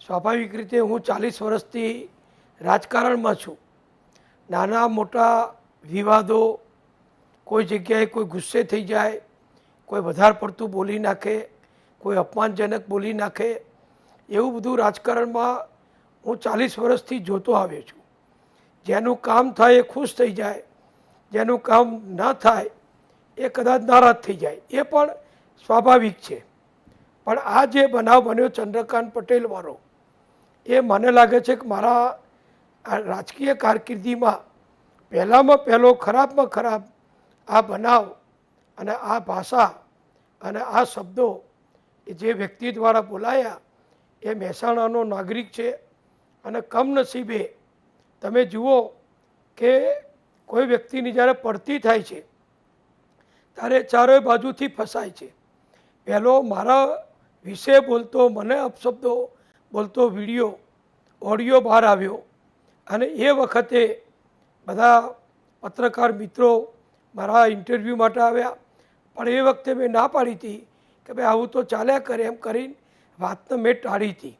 સ્વાભાવિક રીતે હું 40 વર્ષથી રાજકારણમાં છું. નાના મોટા વિવાદો, કોઈ જગ્યાએ કોઈ ગુસ્સે થઈ જાય, કોઈ વધારે પડતું બોલી નાખે, કોઈ અપમાનજનક બોલી નાખે, એવું બધું રાજકારણમાં હું 40 વર્ષથી જોતો આવ્યો છું. જેનું કામ થાય એ ખુશ થઈ જાય, જેનું કામ ન થાય એ કદાચ નારાજ થઈ જાય, એ પણ સ્વાભાવિક છે. પણ આ જે બનાવ બન્યો ચંદ્રકાંત પટેલવાળો, એ મને લાગે છે કે મારા આ રાજકીય કારકિર્દીમાં પહેલાંમાં પહેલો ખરાબમાં ખરાબ આ બનાવ અને આ ભાષા અને આ શબ્દો એ જે વ્યક્તિ દ્વારા બોલાયા એ મહેસાણાનો નાગરિક છે. અને કમનસીબે તમે જુઓ કે કોઈ વ્યક્તિની જ્યારે પડતી થાય છે ત્યારે ચારે બાજુથી ફસાય છે. પહેલો મારા વિશે બોલતો, મને અપશબ્દો બોલતો વિડીયો ઓડિયો બહાર આવ્યો અને એ વખતે બધા પત્રકાર મિત્રો મારા ઇન્ટરવ્યૂ માટે આવ્યા, પણ એ વખતે મેં ના પાડી હતી કે ભાઈ આવું તો ચાલ્યા કરે, એમ કરીને વાતને મેં ટાળી હતી.